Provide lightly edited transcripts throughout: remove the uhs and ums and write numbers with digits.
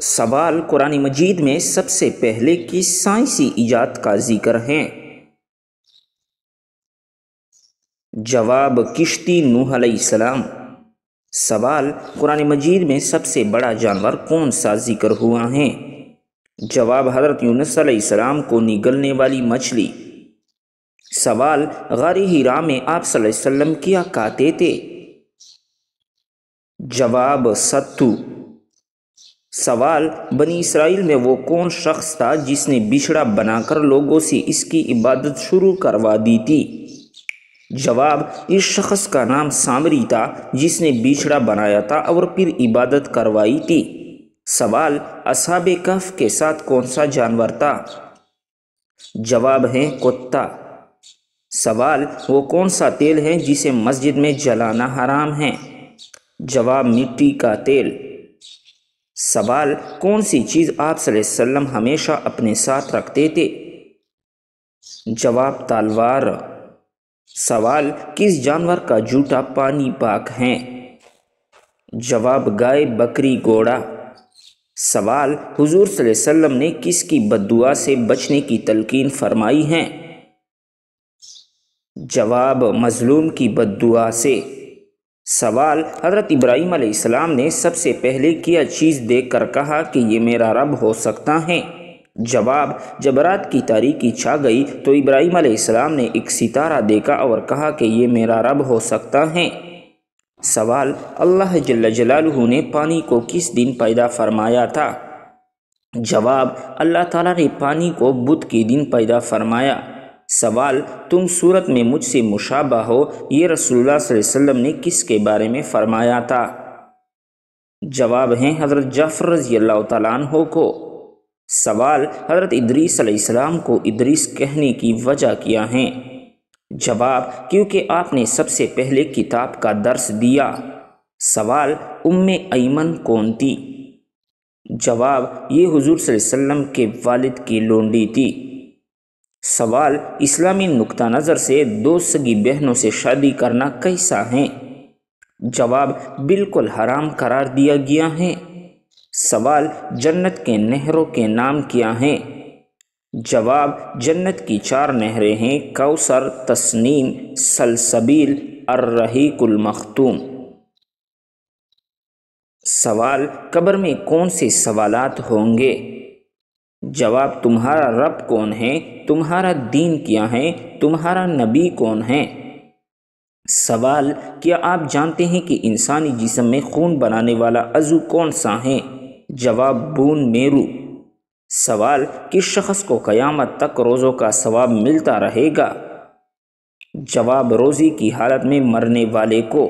سوال قرآن مجید میں سب سے پہلے کس سائنسی ایجاد کا ذکر ہے؟ جواب کشتی نوح علیہ السلام۔ سوال قرآن مجید میں سب سے بڑا جانور کون سا ذکر ہوا ہے؟ جواب حضرت یونس علیہ السلام کو نگلنے والی مچھلی۔ سوال غار حرا میں آپ صلی اللہ علیہ وسلم کیا کہتے تھے؟ جواب ستو۔ سوال بنی اسرائیل میں وہ کون شخص تھا جس نے بچھڑا بنا کر لوگوں سے اس کی عبادت شروع کروا دی تھی؟ جواب اس شخص کا نام سامری تھا جس نے بچھڑا بنایا تھا اور پھر عبادت کروائی تھی۔ سوال اصحاب کہف کے ساتھ کون سا جانور تھا؟ جواب ہے کتا۔ سوال وہ کون سا تیل ہے جسے مسجد میں جلانا حرام ہے؟ جواب مٹی کا تیل۔ سوال کون سی چیز آپ صلی اللہ علیہ وسلم ہمیشہ اپنے ساتھ رکھتے تھے؟ جواب تلوار۔ سوال کس جانور کا جوتا پانی پاک ہے؟ جواب گائے، بکری، گھوڑا۔ سوال حضور صلی اللہ علیہ وسلم نے کس کی بد دعا سے بچنے کی تلقین فرمائی ہے؟ جواب مظلوم کی بد دعا سے۔ سوال حضرت ابراہیم علیہ السلام نے سب سے پہلے کیا چیز دیکھ کر کہا کہ یہ میرا رب ہو سکتا ہے؟ جواب جب رات کی تاریکی چھا گئی تو ابراہیم علیہ السلام نے ایک ستارہ دیکھا اور کہا کہ یہ میرا رب ہو سکتا ہے۔ سوال اللہ جل جلالہ نے پانی کو کس دن پیدا فرمایا تھا؟ جواب اللہ تعالیٰ نے پانی کو بدھ کے دن پیدا فرمایا۔ سوال تم صورت میں مجھ سے مشابہ ہو، یہ رسول اللہ صلی اللہ علیہ وسلم نے کس کے بارے میں فرمایا تھا؟ جواب ہے حضرت جعفر رضی اللہ تعالیٰ عنہ کو۔ سوال حضرت ادریس علیہ السلام کو ادریس کہنے کی وجہ کیا ہے؟ جواب کیونکہ آپ نے سب سے پہلے کتاب کا درس دیا۔ سوال ام ایمن کون تھی؟ جواب یہ حضور صلی اللہ علیہ وسلم کے والد کی لونڈی تھی۔ سوال اسلامی نقطہ نظر سے دو سگی بہنوں سے شادی کرنا کیسا ہے؟ جواب بالکل حرام قرار دیا گیا ہے۔ سوال جنت کے نہروں کے نام کیا ہیں؟ جواب جنت کی 4 نہریں ہیں: کوثر، تسنیم، سلسبیل، الرحیق المختوم۔ سوال قبر میں کون سے سوالات ہوں گے؟ جواب تمہارا رب کون ہے؟ تمہارا دین کیا ہے؟ تمہارا نبی کون ہے؟ سوال کیا آپ جانتے ہیں کہ انسانی جسم میں خون بنانے والا عضو کون سا ہے؟ جواب بون میرو۔ سوال کس شخص کو قیامت تک روزوں کا ثواب ملتا رہے گا؟ جواب روزی کی حالت میں مرنے والے کو۔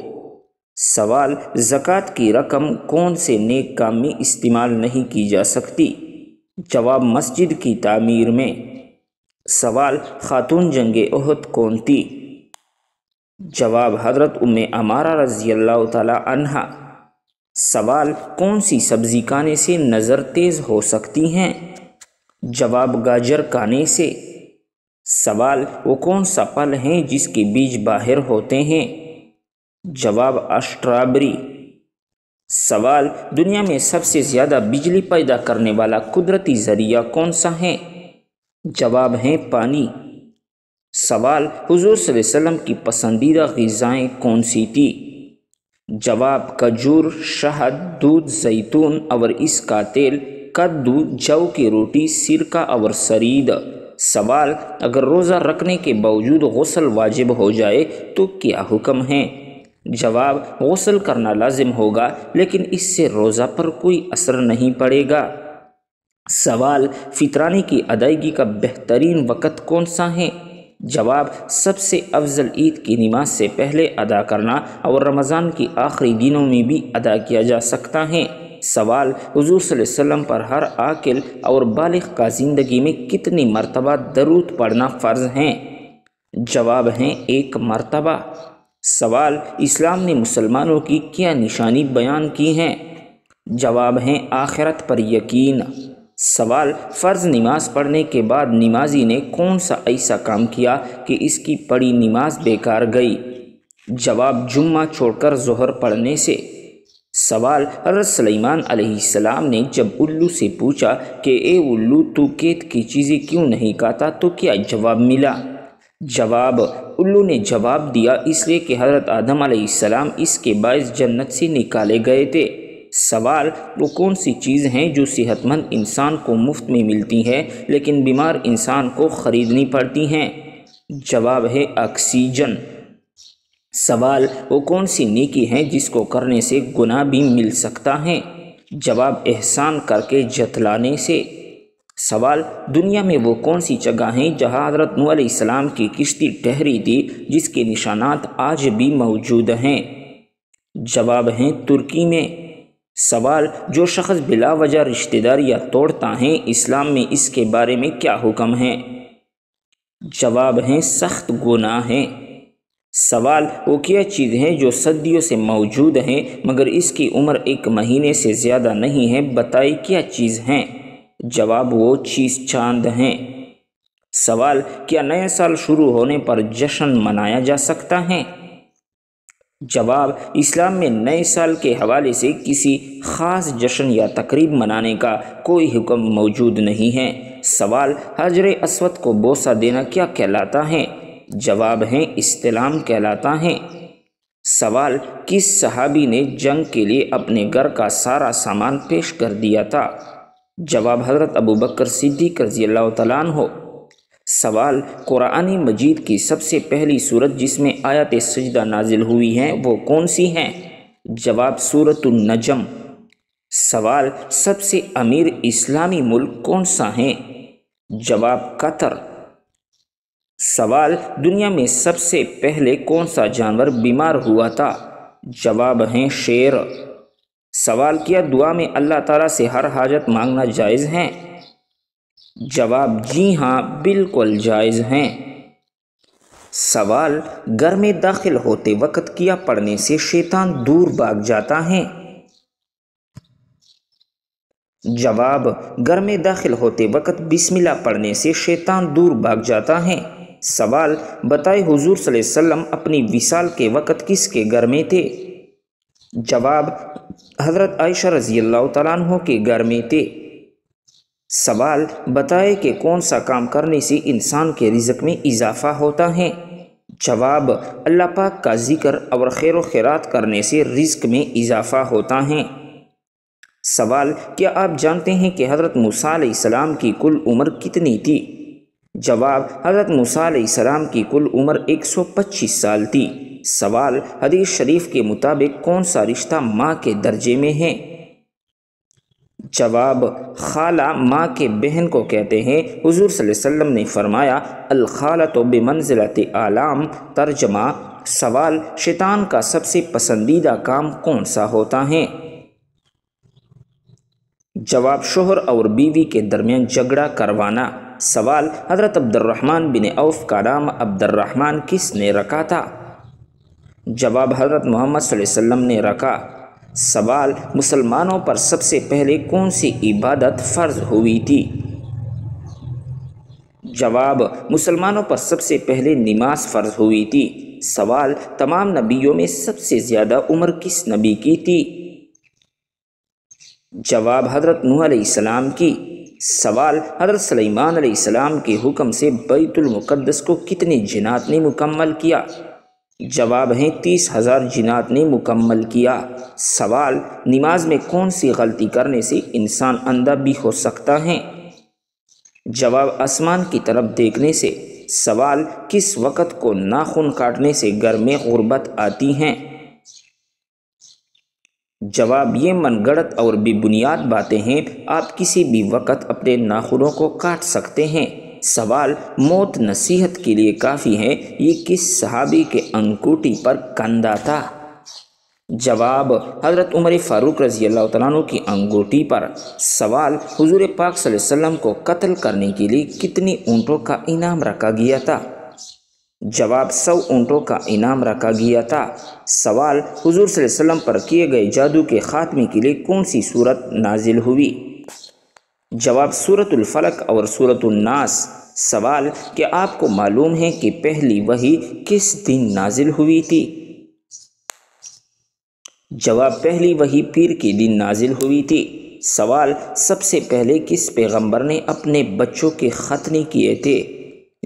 سوال زکوٰۃ کی رقم کون سے نیک کام میں استعمال نہیں کی جا سکتی؟ جواب مسجد کی تعمیر میں۔ سوال خاتون جنگ احد کون تھی؟ جواب حضرت ام عمارہ رضی اللہ تعالی عنہ۔ سوال کون سی سبزی کھانے سے نظر تیز ہو سکتی ہیں؟ جواب گاجر کھانے سے۔ سوال وہ کون سا پھل ہے جس کے بیج باہر ہوتے ہیں؟ جواب اسٹرابری۔ سوال دنیا میں سب سے زیادہ بجلی پیدا کرنے والا قدرتی ذریعہ کون سا ہے؟ جواب ہے پانی۔ سوال حضور صلی اللہ علیہ وسلم کی پسندیدہ غذائیں کون سی تھی؟ جواب کھجور، شہد، دودھ زیتون اور اس کا تیل، کدو، جو کی روٹی، سرکہ اور سرید۔ سوال اگر روزہ رکھنے کے باوجود غسل واجب ہو جائے تو کیا حکم ہے؟ جواب غسل کرنا لازم ہوگا لیکن اس سے روزہ پر کوئی اثر نہیں پڑے گا۔ سوال فطرانی کی ادائیگی کا بہترین وقت کون سا ہے؟ جواب سب سے افضل عید کی نماز سے پہلے ادا کرنا اور رمضان کی آخری دنوں میں بھی ادا کیا جا سکتا ہے۔ سوال حضور صلی اللہ علیہ وسلم پر ہر عاقل اور بالغ کا زندگی میں کتنی مرتبہ درود پڑھنا فرض ہے؟ جواب ہے 1 مرتبہ۔ سوال اسلام نے مسلمانوں کی کیا نشانی بیان کی ہیں؟ جواب ہے آخرت پر یقین۔ سوال فرض نماز پڑھنے کے بعد نمازی نے کون سا ایسا کام کیا کہ اس کی پڑھی نماز بیکار گئی؟ جواب جمعہ چھوڑ کر ظہر پڑھنے سے۔ سوال: حضرت سلیمان علیہ السلام نے جب الو سے پوچھا کہ اے الو تو قید کی چیزیں کیوں نہیں کھاتا تو کیا جواب ملا؟ جواب: الو نے جواب دیا اس لیے کہ حضرت آدم علیہ السلام اس کے باعث جنت سے نکالے گئے تھے۔ سوال: وہ کون سی چیز ہیں جو صحت مند انسان کو مفت میں ملتی ہے لیکن بیمار انسان کو خریدنی پڑتی ہیں؟ جواب ہے آکسیجن۔ سوال: وہ کون سی نیکی ہے جس کو کرنے سے گناہ بھی مل سکتا ہے؟ جواب: احسان کر کے جتلانے سے۔ سوال: دنیا میں وہ کون سی جگہ ہیں جہاں حضرت نوح علیہ السلام کی کشتی ٹھہری تھی جس کے نشانات آج بھی موجود ہیں؟ جواب ہیں ترکی میں۔ سوال: جو شخص بلا وجہ رشتہ داریاں توڑتا ہے اسلام میں اس کے بارے میں کیا حکم ہے؟ جواب ہیں سخت گناہ ہے۔ سوال: وہ کیا چیز ہے جو صدیوں سے موجود ہے مگر اس کی عمر 1 مہینے سے زیادہ نہیں ہے، بتائیں کیا چیز ہیں؟ جواب: وہ چیز چاند ہیں۔ سوال: کیا نئے سال شروع ہونے پر جشن منایا جا سکتا ہے؟ جواب: اسلام میں نئے سال کے حوالے سے کسی خاص جشن یا تقریب منانے کا کوئی حکم موجود نہیں ہے۔ سوال: حجر اسود کو بوسہ دینا کیا کہلاتا ہے؟ جواب ہے استلام کہلاتا ہے۔ سوال: کس صحابی نے جنگ کے لیے اپنے گھر کا سارا سامان پیش کر دیا تھا؟ جواب: حضرت ابوبکر صدیق رضی اللہ تعالیٰ عنہ۔ سوال: قرآن مجید کی سب سے پہلی سورت جس میں آیت سجدہ نازل ہوئی ہیں وہ کون سی ہیں؟ جواب: سورۃ النجم۔ سوال: سب سے امیر اسلامی ملک کون سا ہے؟ جواب: قطر۔ سوال: دنیا میں سب سے پہلے کون سا جانور بیمار ہوا تھا؟ جواب ہیں شیر۔ سوال: کیا دعا میں اللہ تعالیٰ سے ہر حاجت مانگنا جائز ہے؟ جواب: جی ہاں بالکل جائز ہیں۔ سوال: گھر میں داخل ہوتے وقت کیا پڑھنے سے شیطان دور بھاگ جاتا ہے؟ جواب: گھر میں داخل ہوتے وقت بسم اللہ پڑھنے سے شیطان دور بھاگ جاتا ہے۔ سوال: بتائے حضور صلی اللہ علیہ وسلم اپنی وصال کے وقت کس کے گھر میں تھے؟ جواب: حضرت عائشہ رضی اللہ تعالیٰ عنہ کے گھر میں تھے۔ سوال: بتائے کہ کون سا کام کرنے سے انسان کے رزق میں اضافہ ہوتا ہے؟ جواب: اللہ پاک کا ذکر اور خیر و خیرات کرنے سے رزق میں اضافہ ہوتا ہے۔ سوال: کیا آپ جانتے ہیں کہ حضرت موسیٰ علیہ السلام کی کل عمر کتنی تھی؟ جواب: حضرت موسیٰ علیہ السلام کی کل عمر 125 سال تھی۔ سوال: حدیث شریف کے مطابق کون سا رشتہ ماں کے درجے میں ہے؟ جواب: خالہ ماں کے بہن کو کہتے ہیں۔ حضور صلی اللہ علیہ وسلم نے فرمایا الخالۃ بمنزلۃ اعلام۔ ترجمہ: سوال: شیطان کا سب سے پسندیدہ کام کون سا ہوتا ہے؟ جواب: شوہر اور بیوی کے درمیان جھگڑا کروانا۔ سوال: حضرت عبد الرحمن بن عوف کا نام عبد الرحمن کس نے رکھا تھا؟ جواب: حضرت محمد صلی اللہ علیہ وسلم نے رکھا۔ سوال: مسلمانوں پر سب سے پہلے کون سی عبادت فرض ہوئی تھی؟ جواب: مسلمانوں پر سب سے پہلے نماز فرض ہوئی تھی۔ سوال: تمام نبیوں میں سب سے زیادہ عمر کس نبی کی تھی؟ جواب: حضرت نوح علیہ السلام کی۔ سوال: حضرت سلیمان علیہ السلام کے حکم سے بیت المقدس کو کتنے جنات نے مکمل کیا؟ جواب ہیں 30,000 جنات نے مکمل کیا۔ سوال: نماز میں کون سی غلطی کرنے سے انسان اندھا بھی ہو سکتا ہے؟ جواب: آسمان کی طرف دیکھنے سے۔ سوال: کس وقت کو ناخن کاٹنے سے گھر میں غربت آتی ہے؟ جواب: یہ من گڑت اور بے بنیاد باتیں ہیں، آپ کسی بھی وقت اپنے ناخنوں کو کاٹ سکتے ہیں۔ سوال: موت نصیحت کے لیے کافی ہے، یہ کس صحابی کے انگوٹھی پر کندہ تھا؟ جواب: حضرت عمر فاروق رضی اللہ تعالیٰ عنہ کی انگوٹھی پر۔ سوال: حضور پاک صلی اللہ علیہ وسلم کو قتل کرنے کے لیے کتنی اونٹوں کا انعام رکھا گیا تھا؟ جواب: 100 اونٹوں کا انعام رکھا گیا تھا۔ سوال: حضور صلی اللہ علیہ وسلم پر کیے گئے جادو کے خاتمے کے لیے کون سی سورت نازل ہوئی؟ جواب: سورۃ الفلق اور سورۃ الناس۔ سوال: کیا آپ کو معلوم ہے کہ پہلی وحی کس دن نازل ہوئی تھی؟ جواب پہلی وحی پیر کے دن نازل ہوئی تھی۔ سوال سب سے پہلے کس پیغمبر نے اپنے بچوں کے ختنے کیے تھے؟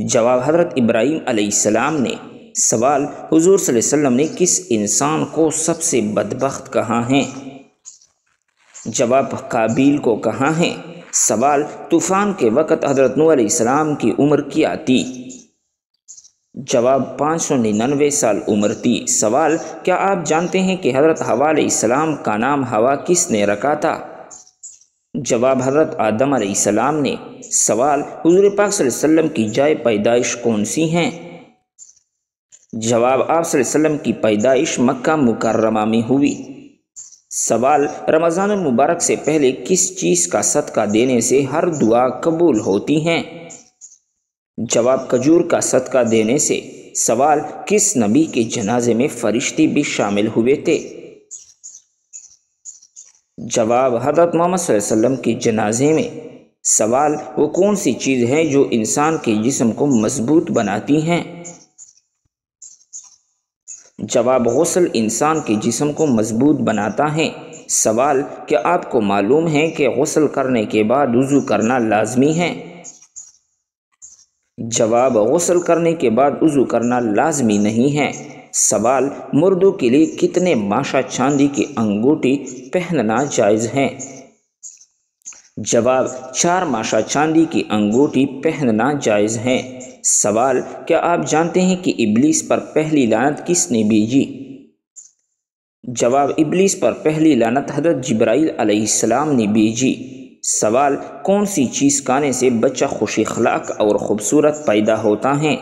جواب حضرت ابراہیم علیہ السلام نے۔ سوال حضور صلی اللہ علیہ وسلم نے کس انسان کو سب سے بدبخت کہا ہے؟ جواب قابیل کو کہا ہے۔ سوال طوفان کے وقت حضرت نوح علیہ السلام کی عمر کیا تھی؟ جواب 599 سال عمر تھی۔ سوال کیا آپ جانتے ہیں کہ حضرت حوا علیہ السلام کا نام ہوا کس نے رکھا تھا؟ جواب حضرت آدم علیہ السلام نے۔ سوال حضور پاک صلی اللہ علیہ وسلم کی جائے پیدائش کون سی ہیں؟ جواب آپ صلی اللہ علیہ وسلم کی پیدائش مکہ مکرمہ میں ہوئی۔ سوال رمضان المبارک سے پہلے کس چیز کا صدقہ دینے سے ہر دعا قبول ہوتی ہیں؟ جواب کھجور کا صدقہ دینے سے۔ سوال کس نبی کے جنازے میں فرشتے بھی شامل ہوئے تھے؟ جواب حضرت محمد صلی اللہ علیہ وسلم کے جنازے میں۔ سوال وہ کون سی چیز ہے جو انسان کے جسم کو مضبوط بناتی ہیں؟ جواب غسل انسان کے جسم کو مضبوط بناتا ہے۔ سوال کیا آپ کو معلوم ہے کہ غسل کرنے کے بعد وضو کرنا لازمی ہے؟ جواب غسل کرنے کے بعد وضو کرنا لازمی نہیں ہے۔ سوال مردوں کے لیے کتنے ماشا چاندی کی انگوٹھی پہننا جائز ہے؟ جواب 4 ماشا چاندی کی انگوٹھی پہننا جائز ہے۔ سوال کیا آپ جانتے ہیں کہ ابلیس پر پہلی لعنت کس نے بھیجی؟ جواب ابلیس پر پہلی لعنت حضرت جبرائیل علیہ السلام نے بھیجی۔ سوال کون سی چیز کھانے سے بچہ خوش اخلاق اور خوبصورت پیدا ہوتا ہے؟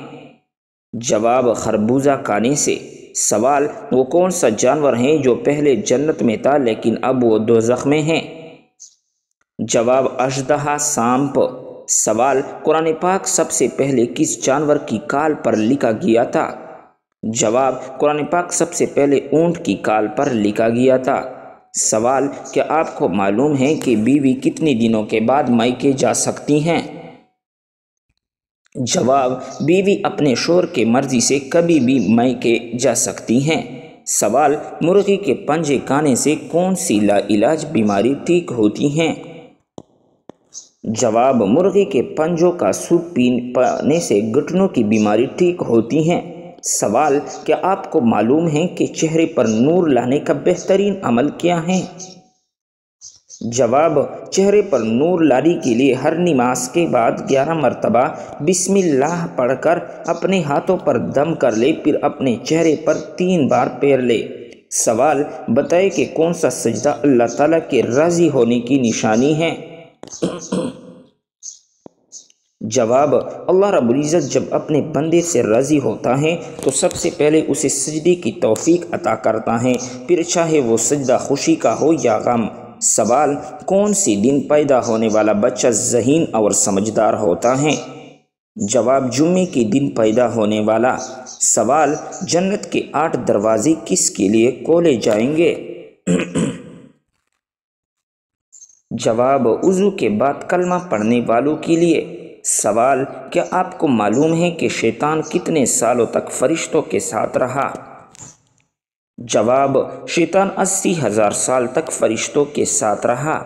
جواب خربوزہ کھانے سے۔ سوال وہ کون سا جانور ہے جو پہلے جنت میں تھا لیکن اب وہ دوزخ میں ہے؟ جواب اژدہا سانپ۔ سوال قرآن پاک سب سے پہلے کس جانور کی کال پر لکھا گیا تھا؟ جواب قرآن پاک سب سے پہلے اونٹ کی کال پر لکھا گیا تھا۔ سوال کیا آپ کو معلوم ہے کہ بیوی کتنے دنوں کے بعد میکے جا سکتی ہیں؟ جواب بیوی اپنے شوہر کے مرضی سے کبھی بھی میکے جا سکتی ہیں۔ سوال مرغی کے پنجے کھانے سے کون سی لا علاج بیماری ٹھیک ہوتی ہیں؟ جواب مرغی کے پنجوں کا سوپ پینے سے گھٹنوں کی بیماری ٹھیک ہوتی ہیں۔ سوال کیا آپ کو معلوم ہے کہ چہرے پر نور لانے کا بہترین عمل کیا ہے؟ جواب چہرے پر نور لانے کے لیے ہر نماز کے بعد 11 مرتبہ بسم اللہ پڑھ کر اپنے ہاتھوں پر دم کر لے، پھر اپنے چہرے پر 3 بار پھیر لے۔ سوال بتائے کہ کون سا سجدہ اللہ تعالیٰ کے راضی ہونے کی نشانی ہے؟ جواب اللہ رب العزت جب اپنے بندے سے راضی ہوتا ہے تو سب سے پہلے اسے سجدے کی توفیق عطا کرتا ہے، پھر چاہے وہ سجدہ خوشی کا ہو یا غم۔ سوال کون سی دن پیدا ہونے والا بچہ ذہین اور سمجھدار ہوتا ہے؟ جواب جمعے کے دن پیدا ہونے والا۔ سوال جنت کے 8 دروازے کس کے لیے کھولے جائیں گے؟ جواب وضو کے بعد کلمہ پڑھنے والوں کے لیے۔ سوال کیا آپ کو معلوم ہے کہ شیطان کتنے سالوں تک فرشتوں کے ساتھ رہا؟ جواب شیطان 80,000 سال تک فرشتوں کے ساتھ رہا۔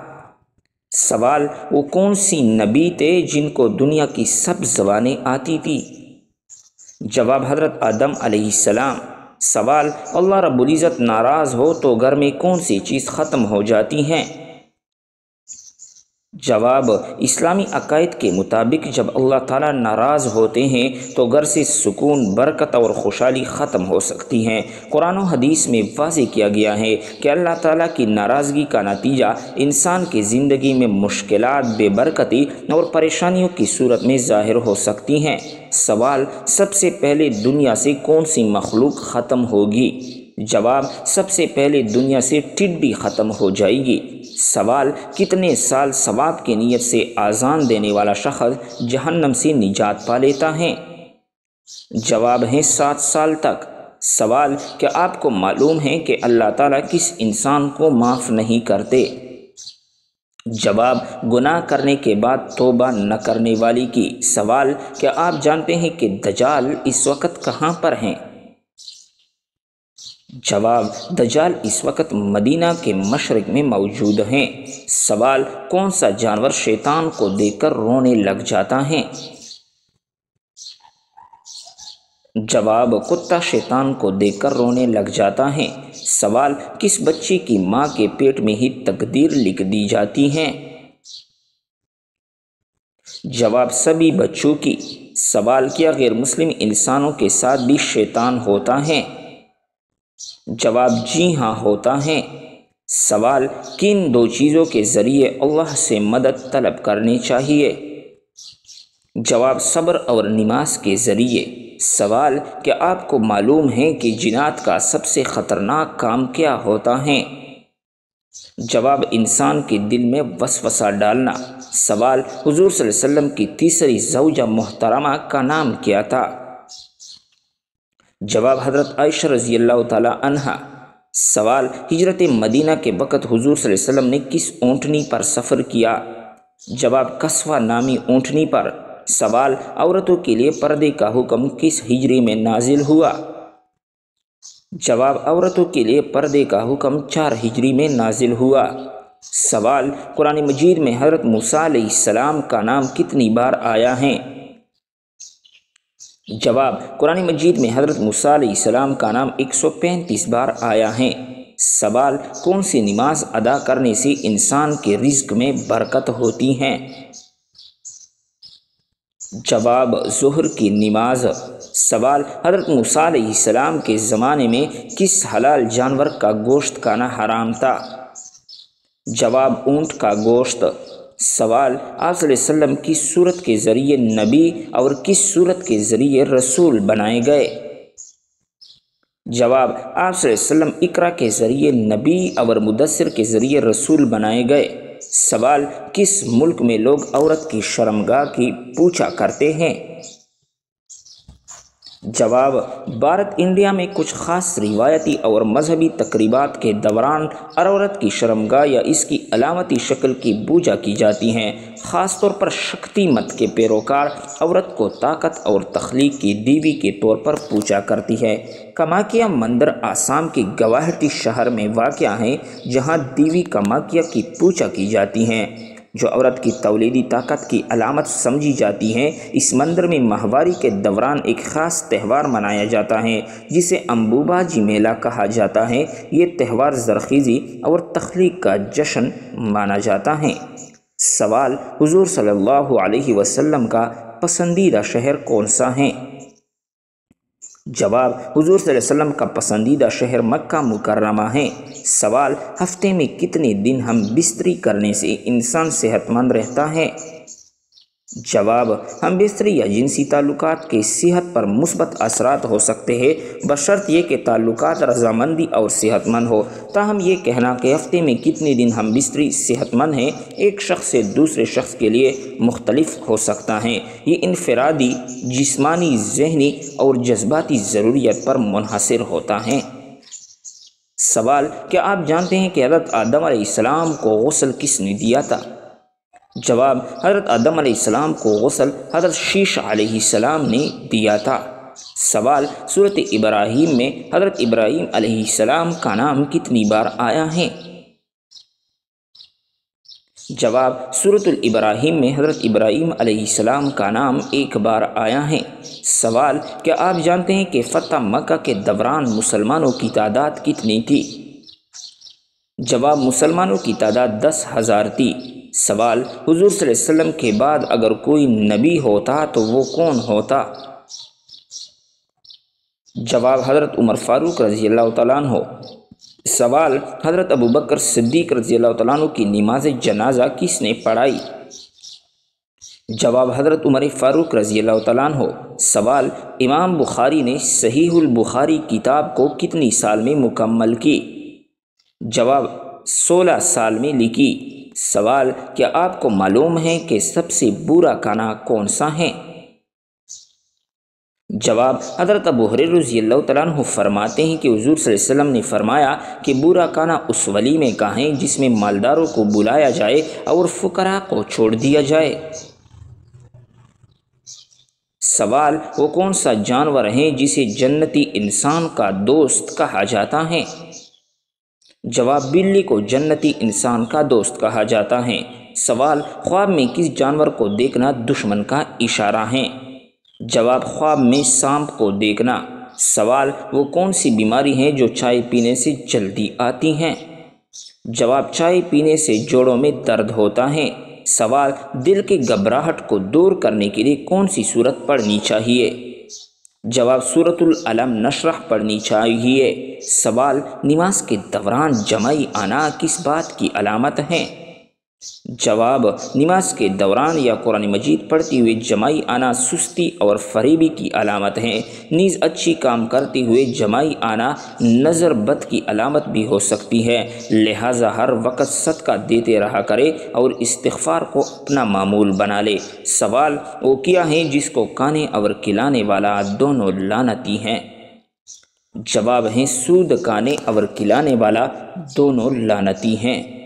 سوال وہ کون سی نبی تھے جن کو دنیا کی سب زبانیں آتی تھی؟ جواب حضرت آدم علیہ السلام۔ سوال اللہ رب العزت ناراض ہو تو گھر میں کون سی چیز ختم ہو جاتی ہیں؟ جواب اسلامی عقائد کے مطابق جب اللہ تعالیٰ ناراض ہوتے ہیں تو گھر سے سکون، برکت اور خوشحالی ختم ہو سکتی ہیں۔ قرآن و حدیث میں واضح کیا گیا ہے کہ اللہ تعالیٰ کی ناراضگی کا نتیجہ انسان کی زندگی میں مشکلات، بے برکتی اور پریشانیوں کی صورت میں ظاہر ہو سکتی ہیں۔ سوال سب سے پہلے دنیا سے کون سی مخلوق ختم ہوگی؟ جواب سب سے پہلے دنیا سے ٹڈی ختم ہو جائے گی۔ سوال کتنے سال ثواب کی نیت سے اذان دینے والا شخص جہنم سے نجات پا لیتا ہے؟ جواب ہے 7 سال تک۔ سوال کیا آپ کو معلوم ہے کہ اللہ تعالیٰ کس انسان کو معاف نہیں کرتے؟ جواب گناہ کرنے کے بعد توبہ نہ کرنے والی کی۔ سوال کیا آپ جانتے ہیں کہ دجال اس وقت کہاں پر ہیں؟ جواب دجال اس وقت مدینہ کے مشرق میں موجود ہیں۔ سوال کون سا جانور شیطان کو دیکھ کر رونے لگ جاتا ہے؟ جواب کتا شیطان کو دیکھ کر رونے لگ جاتا ہے۔ سوال کس بچے کی ماں کے پیٹ میں ہی تقدیر لکھ دی جاتی ہے؟ جواب سبھی بچوں کی۔ سوال کیا غیر مسلم انسانوں کے ساتھ بھی شیطان ہوتا ہے؟ جواب جی ہاں ہوتا ہے۔ سوال کن دو چیزوں کے ذریعے اللہ سے مدد طلب کرنی چاہیے؟ جواب صبر اور نماز کے ذریعے۔ سوال کیا آپ کو معلوم ہے کہ جنات کا سب سے خطرناک کام کیا ہوتا ہے؟ جواب انسان کے دل میں وسوسہ ڈالنا۔ سوال حضور صلی اللہ علیہ وسلم کی تیسری زوجہ محترمہ کا نام کیا تھا؟ جواب حضرت عائشہ رضی اللہ تعالی عنہا۔ سوال ہجرت مدینہ کے وقت حضور صلی اللہ علیہ وسلم نے کس اونٹنی پر سفر کیا؟ جواب قصوہ نامی اونٹنی پر۔ سوال عورتوں کے لیے پردے کا حکم کس ہجری میں نازل ہوا؟ جواب عورتوں کے لیے پردے کا حکم 4 ہجری میں نازل ہوا۔ سوال قرآن مجید میں حضرت موسیٰ علیہ السلام کا نام کتنی بار آیا ہے؟ جواب قرآن مجید میں حضرت موسیٰ علیہ السلام کا نام 135 بار آیا ہے۔ سوال کون سی نماز ادا کرنے سے انسان کے رزق میں برکت ہوتی ہے؟ جواب ظہر کی نماز۔ سوال حضرت موسیٰ علیہ السلام کے زمانے میں کس حلال جانور کا گوشت کھانا حرام تھا؟ جواب اونٹ کا گوشت۔ سوال آپ صلی اللہ علیہ وسلم کس صورت کے ذریعے نبی اور کس صورت کے ذریعے رسول بنائے گئے؟ جواب آپ صلی اللہ علیہ وسلم اقرا کے ذریعے نبی اور مدثر کے ذریعے رسول بنائے گئے۔ سوال کس ملک میں لوگ عورت کی شرمگاہ کی پوچھا کرتے ہیں؟ جواب بھارت انڈیا میں کچھ خاص روایتی اور مذہبی تقریبات کے دوران عورت کی شرمگاہ یا اس کی علامتی شکل کی پوجا کی جاتی ہیں۔ خاص طور پر شکتی مت کے پیروکار عورت کو طاقت اور تخلیق کی دیوی کے طور پر پوجا کرتی ہے۔ کماکیا مندر آسام کے گوہاٹی شہر میں واقع ہے جہاں دیوی کماکیا کی پوجا کی جاتی ہے جو عورت کی تولیدی طاقت کی علامت سمجھی جاتی ہے۔ اس مندر میں ماہواری کے دوران ایک خاص تہوار منایا جاتا ہے جسے امبوباجی میلہ کہا جاتا ہے۔ یہ تہوار زرخیزی اور تخلیق کا جشن مانا جاتا ہے۔ سوال حضور صلی اللہ علیہ وسلم کا پسندیدہ شہر کون سا ہے؟ جواب حضور صلی اللہ علیہ وسلم کا پسندیدہ شہر مکہ مکرمہ ہے۔ سوال ہفتے میں کتنے دن ہم بستری کرنے سے انسان صحت مند رہتا ہے؟ جواب ہم بستری یا جنسی تعلقات کے صحت پر مثبت اثرات ہو سکتے ہیں بشرط یہ کہ تعلقات رضامندی اور صحت مند ہو۔ تاہم یہ کہنا کہ ہفتے میں کتنے دن ہم بستری صحت مند ہیں ایک شخص سے دوسرے شخص کے لیے مختلف ہو سکتا ہے۔ یہ انفرادی جسمانی ذہنی اور جذباتی ضروریات پر منحصر ہوتا ہے۔ سوال کیا آپ جانتے ہیں کہ حضرت آدم علیہ السلام کو غسل کس نے دیا تھا؟ جواب حضرت آدم علیہ السلام کو غسل حضرت شیش علیہ السلام نے دیا تھا۔ سوال سورۃ ابراہیم میں حضرت ابراہیم علیہ السلام کا نام کتنی بار آیا ہے؟ جواب سورۃ الابراہیم میں حضرت ابراہیم علیہ السلام کا نام 1 بار آیا ہے۔ سوال کیا آپ جانتے ہیں کہ فتح مکہ کے دوران مسلمانوں کی تعداد کتنی تھی؟ جواب مسلمانوں کی تعداد 10,000 تھی۔ سوال حضور صلی اللہ علیہ وسلم کے بعد اگر کوئی نبی ہوتا تو وہ کون ہوتا؟ جواب حضرت عمر فاروق رضی اللہ تعالیٰ عنہ۔ سوال حضرت ابوبکر صدیق رضی اللہ تعالیٰ عنہ کی نماز جنازہ کس نے پڑھائی؟ جواب حضرت عمر فاروق رضی اللہ تعالیٰ عنہ۔ سوال امام بخاری نے صحیح البخاری کتاب کو کتنی سال میں مکمل کی؟ جواب 16 سال میں لکھی۔ سوال کیا آپ کو معلوم ہے کہ سب سے برا کھانا کون سا ہے؟ جواب حضرت ابو ہریرہ رضی اللہ تعالیٰ عنہ فرماتے ہیں کہ حضور صلی اللہ علیہ وسلم نے فرمایا کہ برا کھانا اس ولیمے کا ہے جس میں مالداروں کو بلایا جائے اور فقراء کو چھوڑ دیا جائے۔ سوال وہ کون سا جانور ہے جسے جنتی انسان کا دوست کہا جاتا ہے؟ جواب بلی کو جنتی انسان کا دوست کہا جاتا ہے۔ سوال خواب میں کس جانور کو دیکھنا دشمن کا اشارہ ہے؟ جواب خواب میں سانپ کو دیکھنا۔ سوال وہ کون سی بیماری ہے جو چائے پینے سے جلدی آتی ہیں؟ جواب چائے پینے سے جوڑوں میں درد ہوتا ہے۔ سوال دل کی گھبراہٹ کو دور کرنے کے لیے کون سی سورت پڑھنی چاہیے؟ جواب سورۃ العلم نشرح پڑھنی چاہیے۔ سوال نماز کے دوران جمائی آنا کس بات کی علامت ہے؟ جواب نماز کے دوران یا قرآن مجید پڑھتے ہوئے جمائی آنا سستی اور فریبی کی علامت ہے۔ نیز اچھی کام کرتے ہوئے جمائی آنا نظر بد کی علامت بھی ہو سکتی ہے، لہٰذا ہر وقت صدقہ دیتے رہا کرے اور استغفار کو اپنا معمول بنا لے۔ سوال وہ کیا ہے جس کو کھانے اور کھلانے والا دونوں لعنتی ہیں؟ جواب ہے سود کھانے اور کھلانے والا دونوں لعنتی ہیں۔